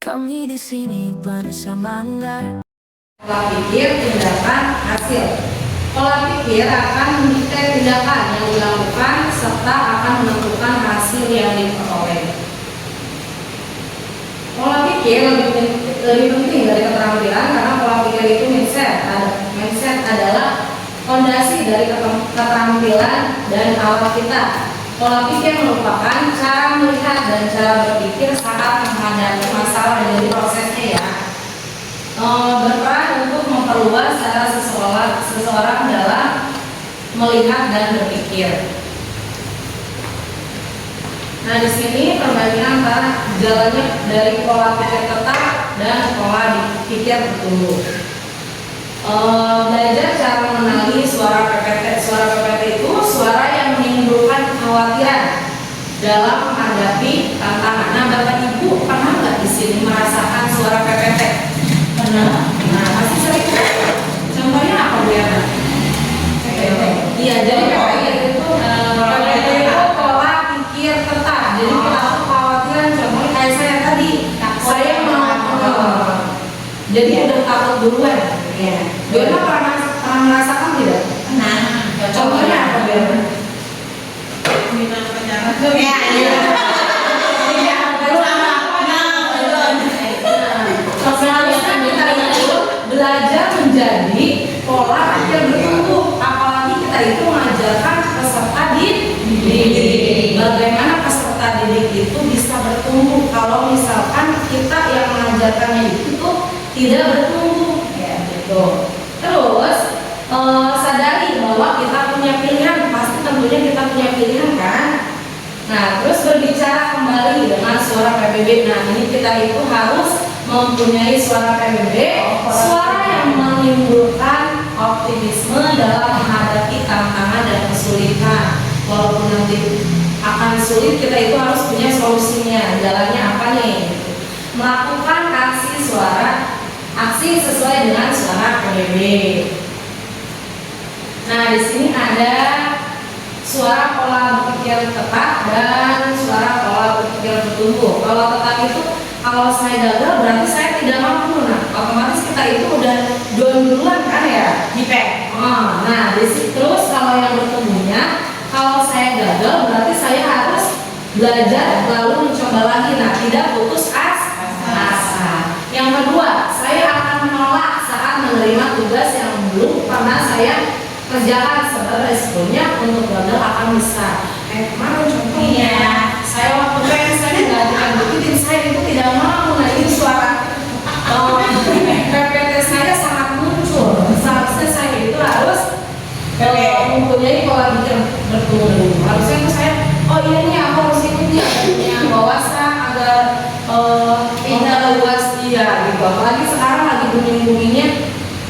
Kami di sini bersama Anda. Pola pikir, tindakan, hasil. Pola pikir akan mendikte tindakan yang dilakukan serta akan menentukan hasil yang diperoleh. Pola pikir lebih penting dari keterampilan karena pola pikir itu mindset. Mindset adalah fondasi dari keterampilan dan alat kita. Pola pikir merupakan cara melihat dan cara berpikir saat menghadapi masalah. Jadi prosesnya ya berperan untuk memperluas cara seseorang dalam melihat dan berpikir. Nah, di sini perbandingan antara jalannya dari pola pikir tetap dan pola pikir bertumbuh. Belajar cara mengenali suara PPT. Suara PPT itu suara yang menimbulkan kekhawatiran dalam menghadapi tantangan. Nah, Bapak Ibu pernah nggak di sini merasakan suara PPT? Pernah. Nah, pasti sering. Contohnya apa Bu Yana? PPT. Iya, jadi PPT itu pola pikir tetap. Jadi kita tuh kekhawatiran. Contohnya kayak saya tadi, saya mau jadi udah takut duluan. Ya. Biona pernah merasakan tidak? Pernah. Contohnya apa Biona? Minta pacaran. Ya, iya. Seharusnya kita itu belajar menjadi pola pikir bertumbuh. Apalagi kita itu mengajarkan peserta didik. Bagaimana peserta didik itu bisa bertumbuh kalau misalkan kita yang mengajarkannya itu tidak bertumbuh. Terus sadari bahwa kita punya pilihan, pasti tentunya kita punya pilihan kan. Nah, terus berbicara kembali dengan suara PBB. Nah, ini kita itu harus mempunyai suara PBB, suara yang menimbulkan optimisme dalam menghadapi tantangan dan kesulitan. Walaupun nanti akan sulit, kita itu harus punya solusinya. Jalannya apa nih? Melakukan aksi sesuai dengan suara PBB. Nah, di sini ada suara pola berpikir tetap dan suara pola berpikir bertumbuh. Kalau tetap itu, kalau saya gagal berarti saya tidak mampu. Nah, otomatis kita itu udah duluan kan ya, dipek. Nah, di situ terus kalau yang bertumbuhnya, kalau saya gagal berarti saya harus belajar lalu mencoba lagi. Nah, tidak putus asa. Yang kedua, saya akan menolak saat menerima tugas yang belum pernah saya kerjakan sebab resikonya untuk gagal akan besar. Kemarin contohnya, saya waktu saya nggak diambilin, saya itu tidak mau. Nah, ini suara PPT saya sangat muncul. Seharusnya saya itu harus mempunyai pola pikir bertumbuh. Harusnya itu saya, oh iya nih aku harus ikuti yang wawasan agar pintar luas dia gitu. Apalagi sekarang lagi booming-boomingnya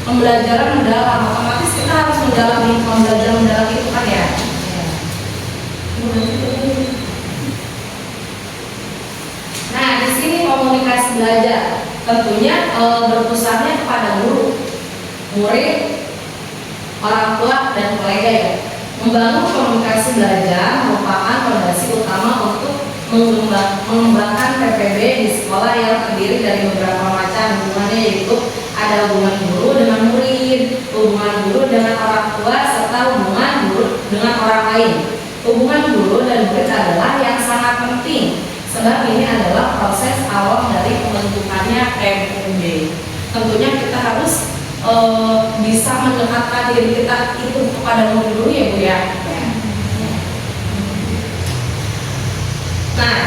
pembelajaran mendalam, otomatis kita harus mendalami pembelajaran mendalam itu kan ya. Nah, di sini komunikasi belajar tentunya berpusatnya kepada guru, murid, orang tua dan kolega ya. Membangun komunikasi belajar merupakan fondasi utama untuk mengembangkan PPB di sekolah yang terdiri dari beberapa macam hubungannya, yaitu ada hubungan guru dengan murid, hubungan guru dengan orang tua, serta hubungan guru dengan orang lain. Hubungan guru dan murid adalah yang sangat penting, sebab ini adalah proses awal dari pembentukannya PPB. Tentunya kita harus bisa mendekatkan diri kita itu kepada murid dulu ya Bu ya. Nah,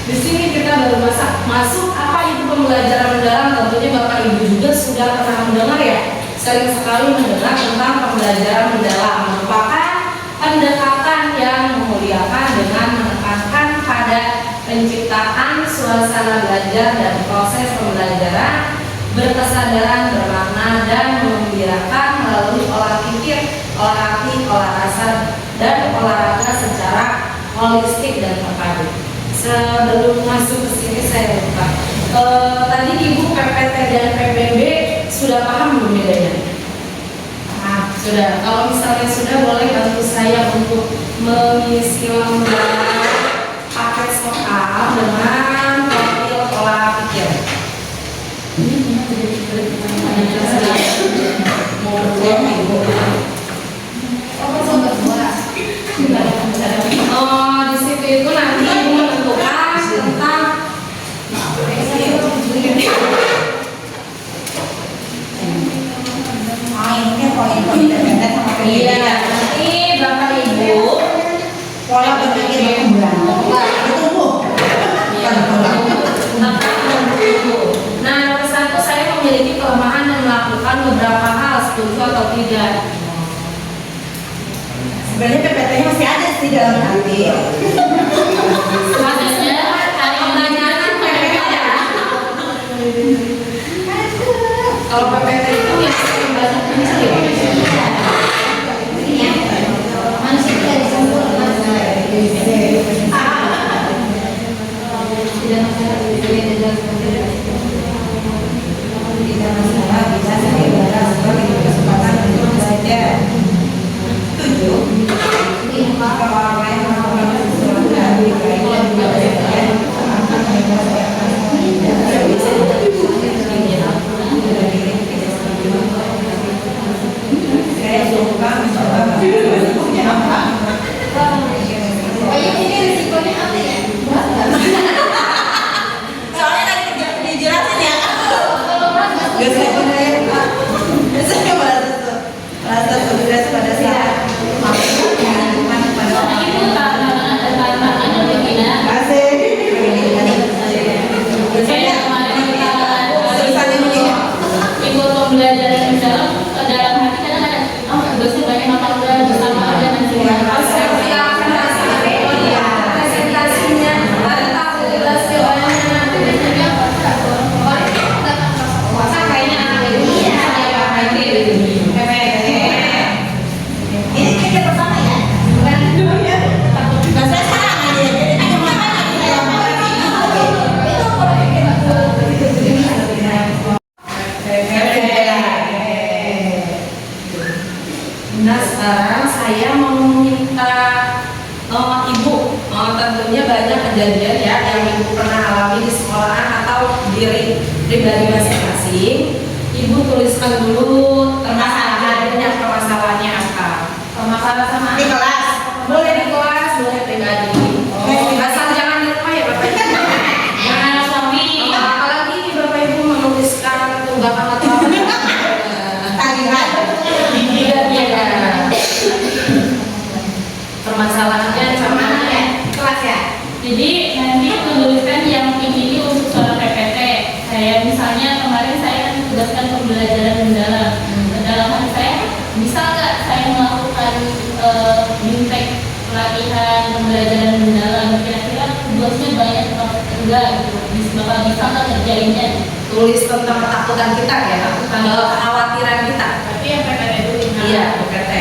di sini kita baru masuk apa itu pembelajaran mendalam. Tentunya Bapak Ibu juga sudah pernah mendengar ya, sering sekali mendengar tentang pembelajaran mendalam. Merupakan pendekatan yang memuliakan dengan menekankan pada penciptaan suasana belajar dan proses pembelajaran berkesadaran, bermakna, dan menggembirakan melalui olah pikir, olah hati, olah rasa, dan olahraga secara holistik dan terpadu. Sebelum masuk ke sini saya lupa. Tadi Ibu PPT dan PBB sudah paham belum bedanya? Sudah. Kalau misalnya sudah, boleh bantu saya untuk mengisi lembar paket soal dengan profil pola pikir. memiliki kelemahan dan melakukan beberapa hal, setuju atau tidak? Sebenarnya PPT-nya masih ada sih dalam hati. Selanjutnya, ada pertanyaan PPT ya. Kalau PPT itu yang sering banyak kecil. Manusia tidak sempurna. Tidak masalah Tidak masalah, bisa saya bahas sebagai kesempatan untuk belajar. Setuju? Kalau orang lain melakukan sesuatu yang lebih baik dan juga baik, maka mereka saya akan saya suka mencoba bentuknya apa. Oh ini risikonya apa ya? Soalnya tadi dijelasin ya. Gak saya percaya Pak. Saya merasa sukses pada saat melakukan pada Itu tantangannya begini. kasih. Saya kemarin Tulisan ini ya. ikut pembelajaran mendalam dalam hati kadang-kadang tugasnya banyak apa enggak bersama aja nanti presentasinya mantap presentasinya masa kayaknya Ini kita pertama ya. Nah, saya sekarang aja. Jadi ada Nah sekarang saya mau minta ibu, tentunya banyak kejadian ya yang ibu pernah alami di sekolahan atau diri pribadi masing-masing. Ibu tuliskan dulu permasalahannya apa. Permasalahan sama di kelas. boleh di kelas, boleh pribadi. Asal jangan di rumah ya bapak ibu. Jangan suami. Apalagi bapak ibu menuliskan tunggakan atau apa. Tagihan. Iya. Permasalahannya sama Kelas ya. Jadi nanti menuliskan yang ini untuk soal PPT. Saya misalnya kemarin saya kan tugaskan pembelajaran mendalam. Dalam hati saya bisa nggak saya melakukan bimtek pelatihan pembelajaran mendalam? Kira-kira tugasnya banyak atau enggak? Gitu. Bapak bisa nggak ngerjainnya? tulis tentang ketakutan kita ya, kekhawatiran kita. Tapi yang PPT itu Iya, PPT.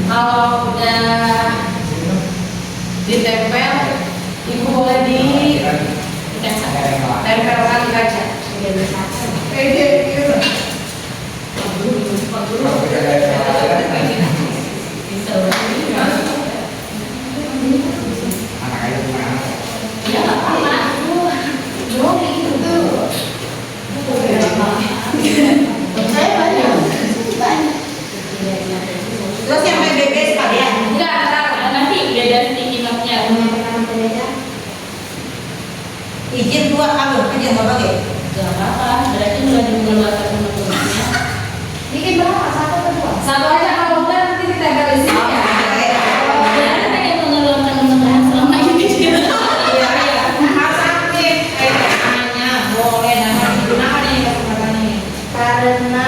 Kalau udah ditempel, ibu boleh tempelkan di kaca. ya nggak apa-apa. Saya banyak. Terus yang PBB sekalian. Enggak, Nanti beda sticky note-nya. Izin dua kamu aja nggak pakai. Gak apa-apa, berarti udah mengeluarkan teman-temannya. Bikin berapa? Satu atau dua? satu aja kalau udah nanti ditempel di sini ya. Jangan ada yang mengeluarkan teman-teman selama ini. Iya, iya. Masakin namanya boleh nama digunakan nih kesempatannya. Karena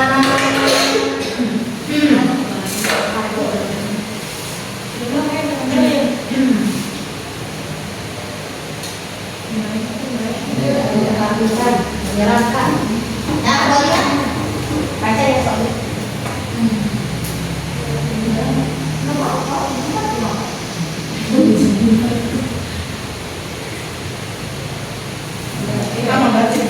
kehabisan, menyerahkan. Nah, kembalikan. Baca ya soalnya. Kita membaca.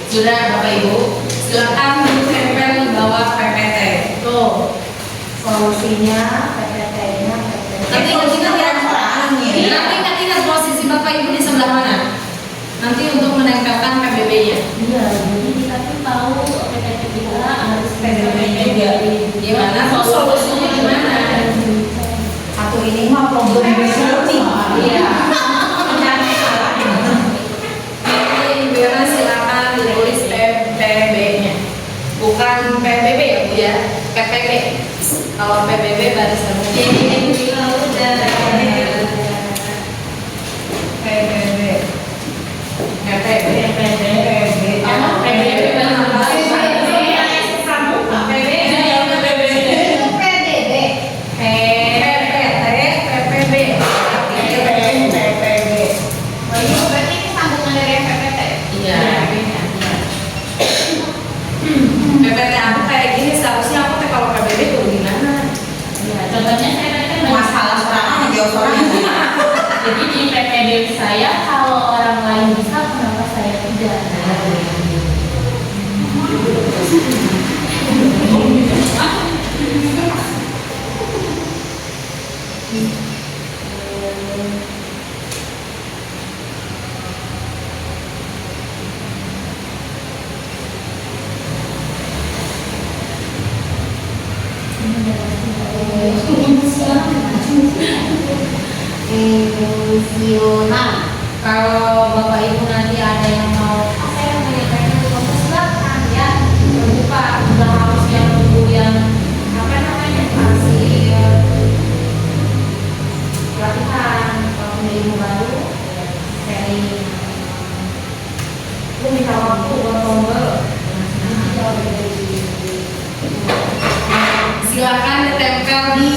Sudah Bapak Ibu, silakan ditempel di bawah PPT. Tuh. Solusinya, PPT-nya, Nanti kalau kita ingat posisi Bapak Ibu di sebelah mana? Nanti untuk menempelkan PBB-nya. Iya, jadi kita tuh tahu PPT kita harus PPT-nya PPT Gimana? Solusinya gimana? ini mah problem solving. Iya. Ini Berna silakan ditulis PPB-nya. Bukan PBB ya Bu ya, PPB. Kalau PBB barisan mungkin udah PBB. PPT aku kayak gini seharusnya aku teh kalau PBB tuh gimana? Ya, contohnya saya tadi kan Masalah serangan jauh sorangan. jadi di PPD saya kalau orang lain bisa kenapa saya tidak? Emosional. Kalau Bapak Ibu nanti ada yang mau Saya menyampaikan fokus silakan ya. terbuka, nggak harus yang nunggu yang apa namanya hasil pelatihan. Kalau punya ilmu baru, sharing. Lu minta waktu buat ngobrol. Silakan ditempel di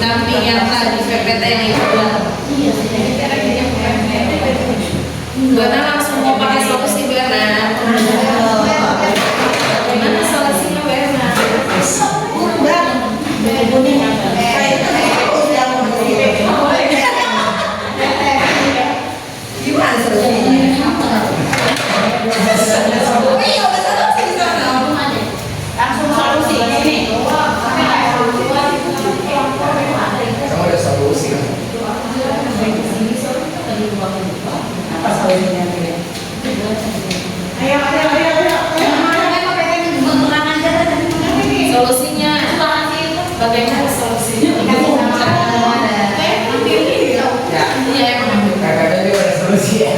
samping yang tadi PPT yang itu. Berna langsung mau pakai solusi Berna. Gimana solusinya Berna? Gimana solusinya? Langsung solusi ini. Kamu ada solusi kan? Apa solusinya? Ayo. Solusinya bagaimana solusinya? Ya, Iya emang. PPB juga ada solusi ya.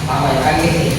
Apa lagi sih?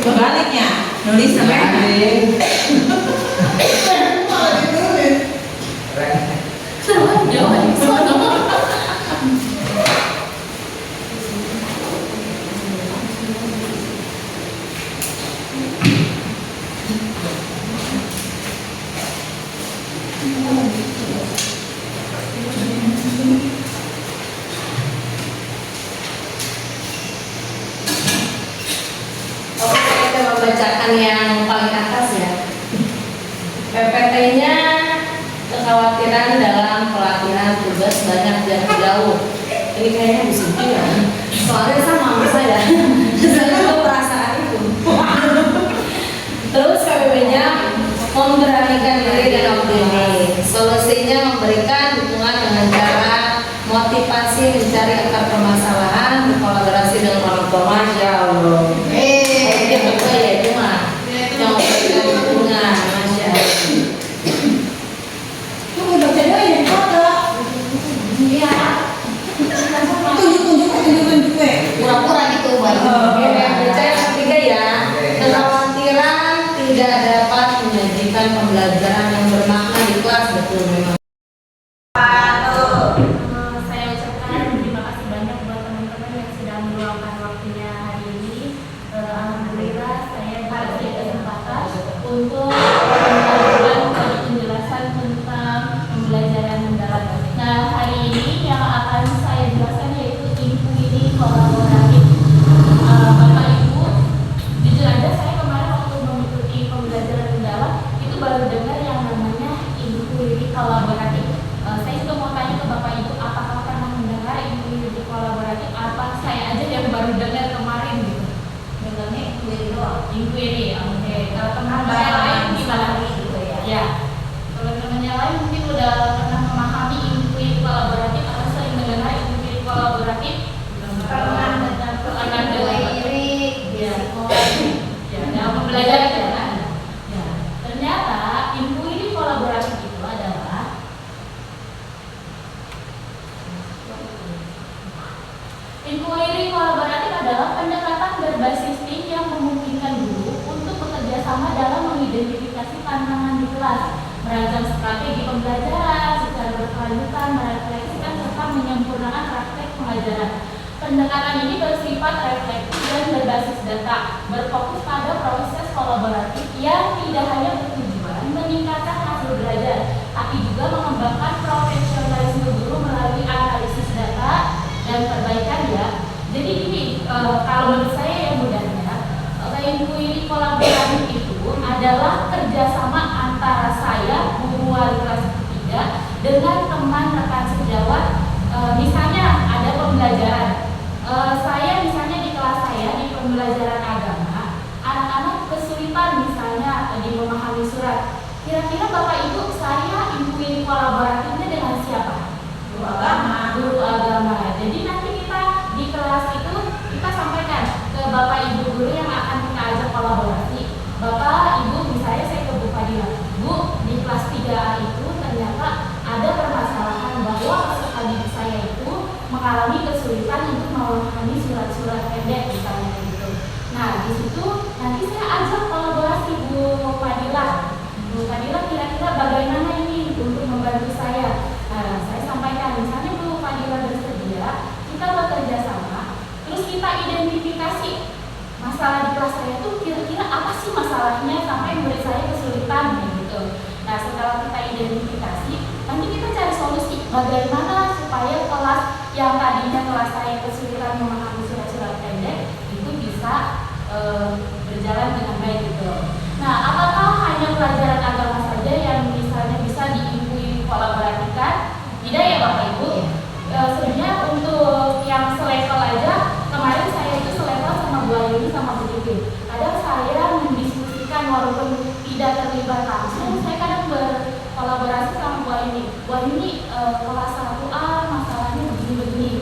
Kebaliknya, nulis sampai Oke, kita membacakan yang paling atas ya. PPT-nya kekhawatiran dalam pelatihan tugas banyak dan jauh. Ini kayaknya bisa ya. Soalnya sama saya. Saya juga perasaan itu. Terus PPB-nya memberanikan diri tidak dapat menyajikan pembelajaran yang bermakna di kelas. Betul memang. Saya ucapkan terima kasih banyak buat teman-teman yang sudah meluangkan waktunya hari ini. Alhamdulillah saya diberi kesempatan untuk memberikan penjelasan tentang pembelajaran mendalam. Nah, hari ini yang akan saya jelaskan yaitu inquiry kolaboratif. Bapak Ibu, jujur aja saya kemarin waktu mengikuti pembelajaran mendalam itu baru dengar yang namanya inquiry kolaboratif. Saya juga mau tanya ke Bapak Ibu, apakah pernah mendengar inquiry kolaboratif? Apa saya aja yang baru dengar kemarin gitu? Dengarnya inquiry doang. Inquiry, oke. Kalau teman-teman yang lain gimana? Gitu ya. Ya, teman-teman yang lain mungkin udah pernah memahami inquiry kolaboratif atau sering mendengar inquiry kolaboratif? Pernah dengar inquiry, Ya. psikologi. Ya, dalam pembelajaran itu kan. Ya, ternyata inquiry kolaboratif itu adalah pendekatan berbasis tim yang memungkinkan guru untuk bekerja sama dalam mengidentifikasi tantangan di kelas, merancang strategi pembelajaran secara berkelanjutan, merefleksikan serta menyempurnakan praktek pengajaran. Pendekatan ini bersifat reflektif dan berbasis data, berfokus pada proses kolaboratif yang tidak hanya bertujuan meningkatkan hasil belajar, tapi juga mengembangkan profesionalisme guru melalui analisis data dan perbaikan ya. Jadi gini, kalau menurut saya yang mudahnya, inquiry kolaboratif itu adalah kerjasama antara saya, guru wali kelas 3, dengan teman rekan sejawat. Misalnya ada pembelajaran. Saya misalnya di kelas saya di pembelajaran agama, anak-anak kesulitan misalnya di memahami surat. Kira-kira Bapak Ibu saya inquiry kolaboratifnya dengan siapa? Guru agama. Guru agama. Jadi nanti kita di kelas itu kita sampaikan ke Bapak Ibu guru yang akan kita ajak kolaborasi. Bapak Ibu misalnya saya ke Bu Fadila, Bu di kelas 3A itu ternyata ada permasalahan bahwa peserta didik saya itu mengalami kesulitan untuk memahami surat-surat pendek misalnya gitu. Nah di situ nanti saya ajak kolaborasi Bu Fadila. Bu Fadila kira-kira bagaimana ini untuk membantu saya? Nah saya sampaikan misalnya Bu Fadila bersedia, kita bekerja sama, terus kita identifikasi masalah di kelas saya itu kira-kira apa sih masalahnya sampai murid saya kesulitan gitu. Nah setelah kita identifikasi, nanti kita cari solusi bagaimana supaya kelas yang tadinya kelas saya kesulitan memahami surat-surat pendek itu bisa berjalan dengan baik gitu. Nah apakah hanya pelajaran agama saja yang misalnya bisa diinquiry kolaboratifkan? Tidak ya Bapak Ibu. Sebenarnya untuk yang selevel aja kemarin saya itu selevel sama Bu Ayuni sama Bu Titin. Kadang saya mendiskusikan walaupun tidak terlibat langsung, saya kadang berkolaborasi sama Bu Ayuni. Bu Ayuni kelas 1A masalahnya begini-begini.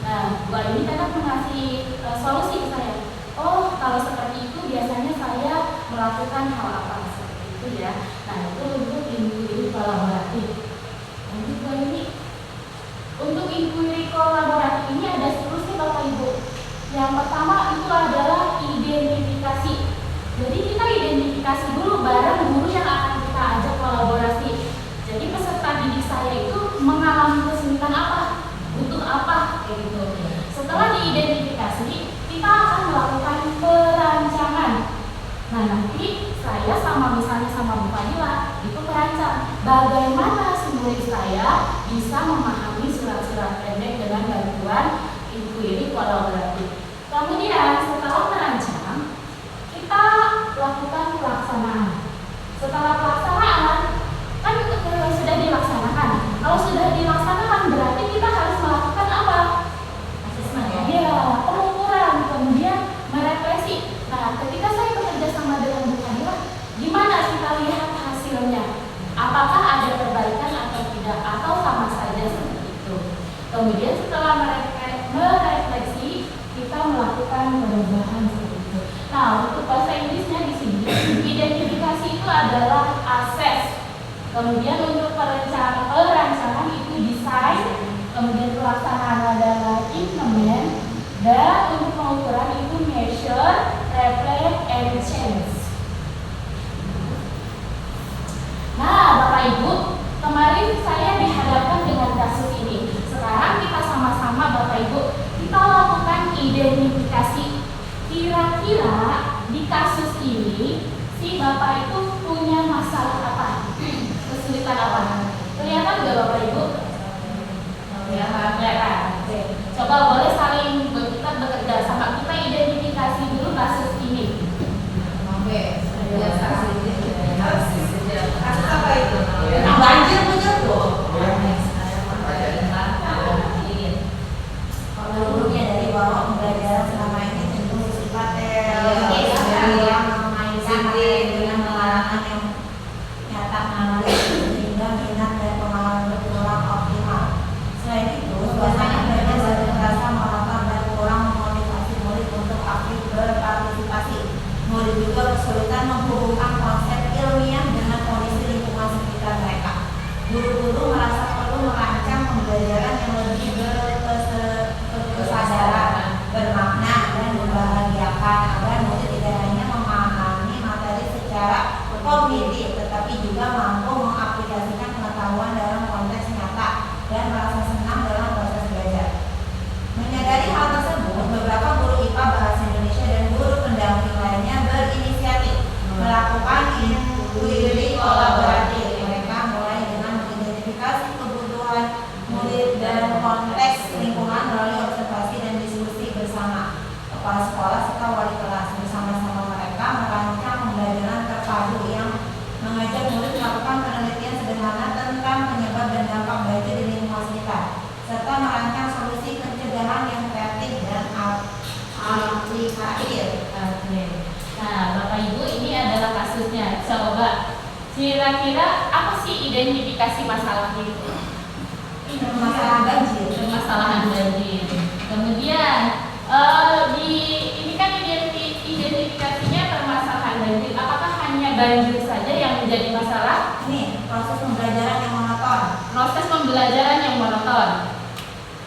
Nah Bu Ayuni kadang mengasih solusi ke saya. Oh kalau seperti itu biasanya saya melakukan hal apa seperti itu ya. Nah itu untuk inquiry kolaboratif. Lanjut Bu Ayuni. Untuk inquiry kolaboratif ini ada seterusnya Bapak Ibu. Yang pertama itu adalah identifikasi. Jadi kita identifikasi dulu bareng guru yang akan kita ajak kolaborasi. Jadi peserta didik saya itu mengalami kesulitan apa, butuh apa, kayak gitu. Setelah diidentifikasi, kita akan melakukan perancangan. Nah nanti saya misalnya sama Bu Fadila itu merancang bagaimana si murid saya bisa memahami surat-surat pendek dengan bantuan inquiry kolaboratif. Kemudian setelah merancang, kita lakukan pelaksanaan. Setelah pelaksanaan, kan sudah dilaksanakan. Kalau sudah dilaksanakan berarti kita harus melakukan apa? Asesmen ya. Ya, pengukuran, kemudian merefleksi. Nah, ketika saya bekerja sama dengan Bu Fadila, gimana kita lihat hasilnya? Apakah ada perbaikan atau tidak, atau sama saja seperti itu. Kemudian setelah merefleksi, kita melakukan perubahan seperti itu. Nah, untuk bahasa Inggrisnya di sini, identifikasi itu adalah assess. Kemudian untuk perancangan itu design, kemudian pelaksanaan adalah implement, dan untuk pengukuran itu measure, reflect, and change. di kasus ini si bapak itu punya masalah apa? Kesulitan apa? Kelihatan nggak bapak ibu? Kelihatan. Oke. Coba boleh saling kita bekerja sama, kita identifikasi dulu kasus ini. Oke. Kasus apa itu? Banjir menjebol. Kalau gurunya dari bawah pembelajaran selama ini tentu sifatnya yang memainkan materi dengan pengalaman yang nyata menarik sehingga minat dan pengalaman kurang optimal. Selain itu, suasana belajar sering merasa monoton dan kurang memotivasi murid untuk aktif berpartisipasi. Murid juga kesulitan menghubungkan konsep ilmiah dengan kondisi lingkungan sekitar mereka. Guru-guru merasa perlu merancang pembelajaran yang lebih berkesadaran, bermakna, dan membahagiakan agar murid tidak hanya memahami materi secara kognitif, tetapi juga mampu mengaplikasikan pengetahuan dalam konteks nyata dan merasa senang dalam proses belajar. Menyadari hal tersebut, beberapa guru IPA Bahasa Indonesia dan guru pendamping lainnya berinisiatif melakukan inquiry kolaboratif. Mereka mulai dengan mengidentifikasi kebutuhan murid dan konteks lingkungan melalui observasi dan diskusi bersama kepala sekolah serta wali kelas. Bersama-sama mereka merancang pembelajaran terpadu yang mengajak murid melakukan penelitian sederhana tentang penyebab dan dampak banjir di lingkungan sekitar, serta merancang solusi pencegahan yang kreatif dan aplikatif. Nah, Bapak Ibu, ini adalah kasusnya. Coba kira-kira apa sih identifikasi masalahnya itu? Masalah banjir. Permasalahan banjir. Kemudian ini kan identifikasinya permasalahan banjir. Apakah hanya banjir saja yang menjadi masalah? Ini proses pembelajaran yang monoton. Proses pembelajaran yang monoton.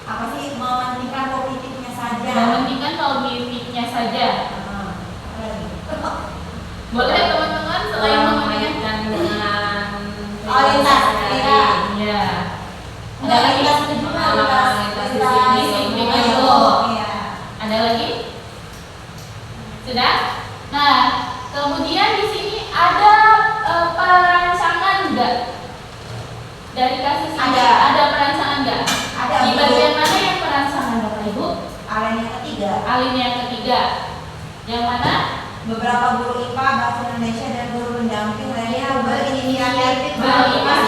Apa sih, mementingkan kognitifnya saja? Mementingkan kognitifnya saja. Boleh teman-teman selain mementingkan dengan lintas, ya. Ada lintas juga, Ada lagi? Sudah? Nah, kemudian di sini ada perancangan enggak? Dari kasus ini ada perancangan enggak? Ada. Di bagian mana yang perancangan Bapak Ibu? Alin yang ketiga. Yang mana? Beberapa guru IPA Bahasa Indonesia dan guru pendamping lainnya berinisiatif melakukan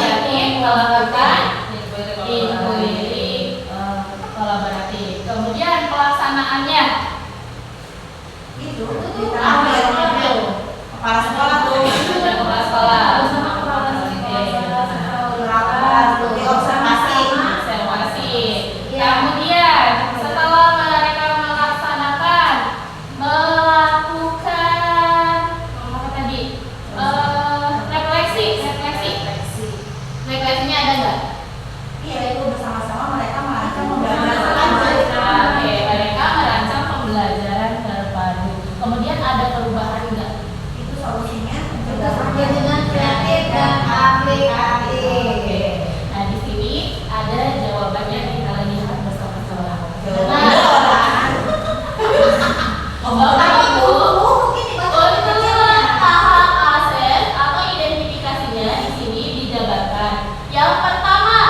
inquiry kolaboratif. Kemudian pelaksanaannya itu kepala sekolah tuh. kepala sekolah Observasi. Kemudian setelah mereka melaksanakan melakukan apa tadi refleksinya ada nggak? Iya, itu bersama-sama mereka merancang pembelajaran. Oke, mereka merancang pembelajaran terpadu. Kemudian ada perubahan nggak? Itu solusinya dengan kreatif dan aplikatif. Oke. Nah, di sini ada jawabannya, kita lihat bersama-sama. Bapak Ibu, untuk tahap ases atau identifikasinya di sini dijabarkan. Yang pertama,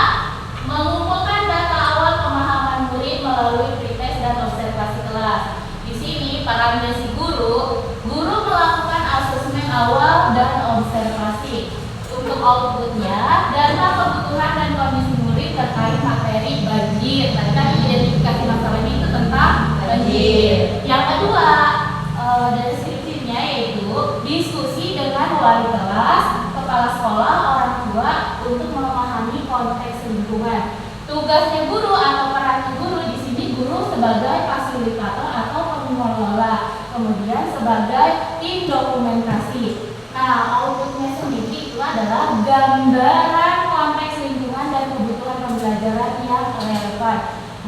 mengumpulkan data awal pemahaman murid melalui pretest dan observasi kelas. Di sini perannya si guru melakukan asesmen awal dan observasi. Untuk outputnya, data kebutuhan dan kondisi murid terkait materi banjir. Tadi kan identifikasi masalahnya itu tentang banjir. Yang kedua, dari skripsinya yaitu diskusi dengan wali kelas, kepala sekolah, orang tua untuk memahami konteks lingkungan. Tugasnya guru atau peran guru di sini, guru sebagai fasilitator atau pengelola, kemudian sebagai tim dokumentasi. Nah, outputnya sendiri itu adalah gambaran konteks lingkungan dan kebutuhan pembelajaran yang relevan.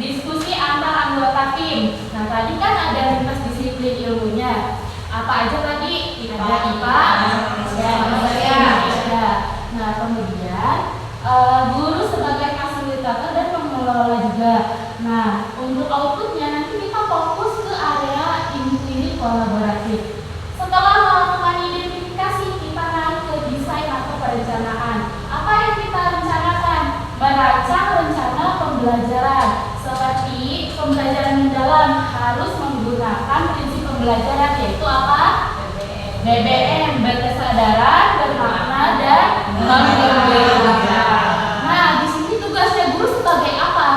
Diskusi antar anggota tim. Nah, tadi kan ada lintas disiplin ilmunya. Apa aja tadi? Ada IPA, Indonesia. Nah, kemudian guru sebagai fasilitator dan pengelola juga. Nah, untuk outputnya nanti kita fokus ke area inquiry kolaboratif. Setelah merancang rencana pembelajaran. Seperti pembelajaran mendalam harus menggunakan prinsip pembelajaran yaitu apa? BBM, berkesadaran, bermakna, dan menggembirakan. Nah, di sini tugasnya guru sebagai apa?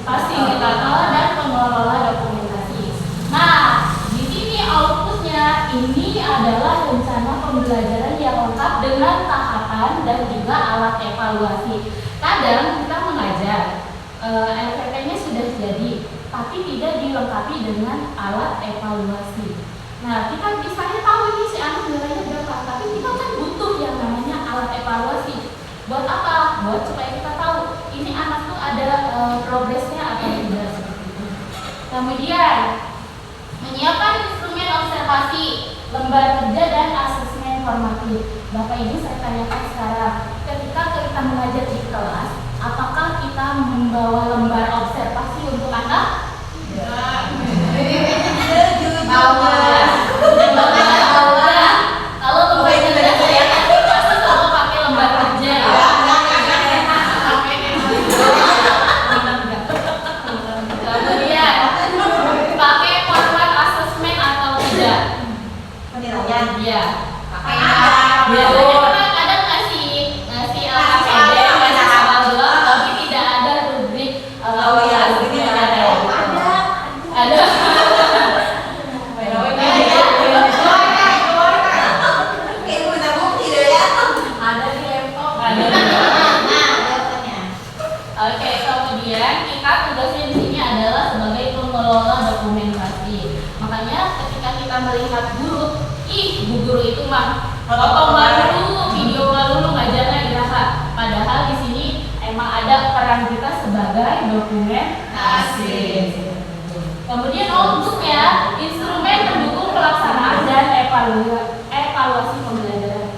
Fasilitator dan pengelola dokumentasi. Nah, di sini outputnya ini adalah rencana pembelajaran yang lengkap dengan tahapan dan juga alat evaluasi. Kadang kita mengajar, LPP-nya sudah jadi, tapi tidak dilengkapi dengan alat evaluasi. Nah, kita misalnya tahu ini si anak nilainya berapa, tapi kita kan butuh yang namanya alat evaluasi. Buat apa? Buat supaya kita tahu ini anak tuh ada progresnya atau tidak seperti itu. Kemudian menyiapkan instrumen observasi, lembar kerja dan asesmen formatif. Bapak Ibu saya tanyakan sekarang, ketika kita mengajar di kelas, apakah kita membawa lembar observasi untuk anak? Kalau lembar kerja saya pasti selalu pakai lembar kerja ya. Kemudian pakai format asesmen atau tidak? Penilaian. Iya. Pakai Biasanya kita kadang ngasih LKPD, ngasih soal doang, tapi tidak ada rubrik asesmen ada. Ada di laptop. Oke, kemudian kita tugasnya di sini adalah sebagai pengelola dokumentasi. Makanya ketika kita melihat guru, bu guru itu mah potong baru, video baru ngajarnya dirasa. Padahal di sini emang ada peran kita sebagai dokumentasi. Kemudian outputnya instrumen mendukung pelaksanaan dan evaluasi pembelajaran.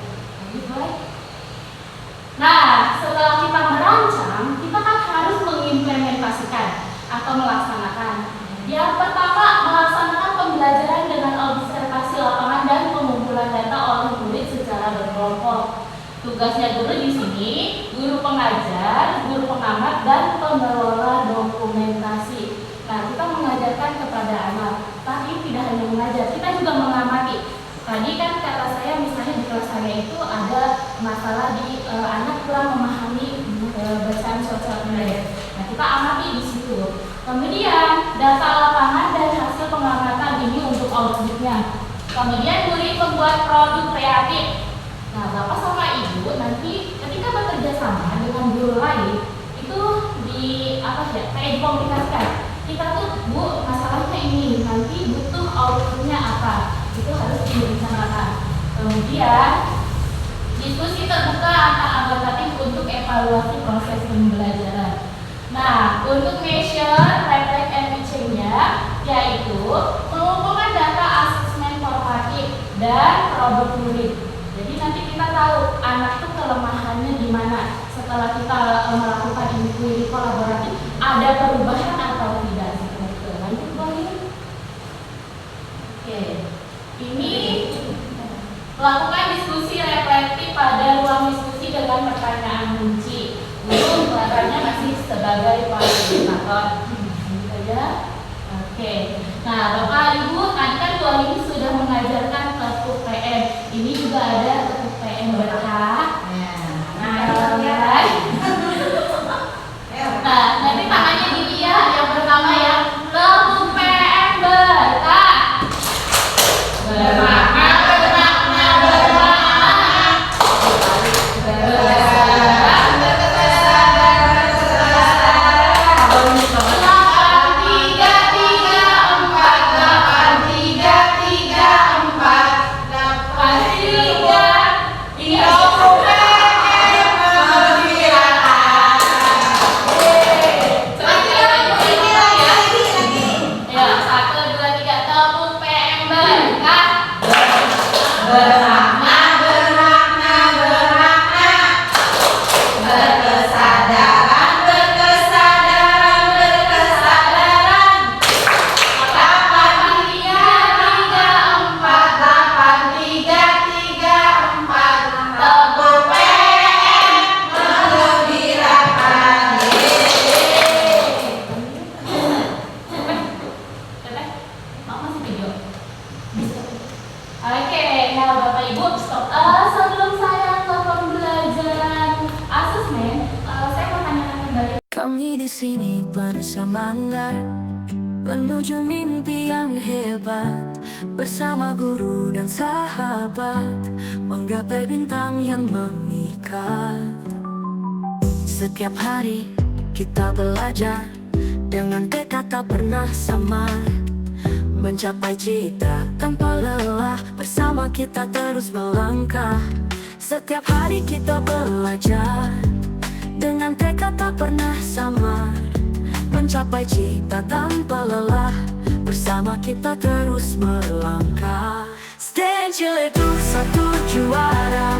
Nah, setelah kita merancang, kita kan harus mengimplementasikan atau melaksanakan. Yang pertama, melaksanakan pembelajaran dengan observasi lapangan dan pengumpulan data oleh murid secara berkelompok. Tugasnya guru di sini, guru pengajar, guru pengamat, dan pengelola dokumentasi. Nah, kita mengajarkan kepada anak, tapi tidak hanya mengajar, kita juga mengamati. Tadi kan kata saya misalnya di kelas saya itu ada masalah di anak kurang memahami bacaan sosial media. Nah, kita amati di situ. Kemudian data lapangan dan hasil pengamatan ini untuk outputnya. Kemudian murid membuat produk kreatif. Nah, Bapak sama Ibu nanti ketika bekerja sama dengan guru lain itu kayak dikomunikasikan. Kita tuh Bu, masalahnya ini, nanti butuh outputnya apa? Itu harus direncanakan. Kemudian diskusi terbuka antar anggota tim untuk evaluasi proses pembelajaran. Nah, untuk measure, reflect, and change-nya yaitu mengumpulkan data asesmen formatif dan produk murid. Jadi nanti kita tahu anak tuh kelemahannya di mana. Setelah kita melakukan inquiry kolaboratif, ada perubahan atau tidak? Lanjut boleh. Oke. Ini lakukan diskusi reflektif pada ruang diskusi dengan pertanyaan kunci. Guru kelihatannya masih sebagai fasilitator. Ini saja. Oke. Nah, Bapak Ibu, tadi kan Bu ini sudah mengajarkan tekuk PM. Ini juga ada tekuk PM berkah. Nah, nanti tangannya dilihat. Yang pertama ya, tekuk PM berkah. Bermakna. Ini bersemangat menuju mimpi yang hebat. Bersama guru dan sahabat menggapai bintang yang mengikat. Setiap hari kita belajar dengan tekad tak pernah samar, mencapai cita tanpa lelah. Bersama kita terus melangkah. Setiap hari kita belajar dengan tekad tak pernah samar, mencapai cita tanpa lelah. Bersama kita terus melangkah. Stand Chile itu satu juara,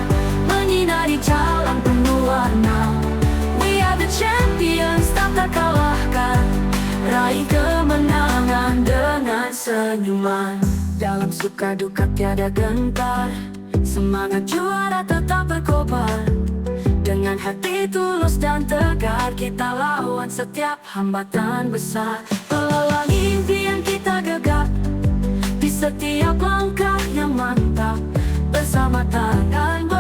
menyinari jalan penuh warna. We are the champions, tak terkalahkan. Raih kemenangan dengan senyuman. Dalam suka duka tiada gentar, semangat juara tetap berkobar. Dengan hati tulus dan tegar kita lawan setiap hambatan besar. Pelelang impian kita gegap di setiap langkah yang mantap. Bersama tangan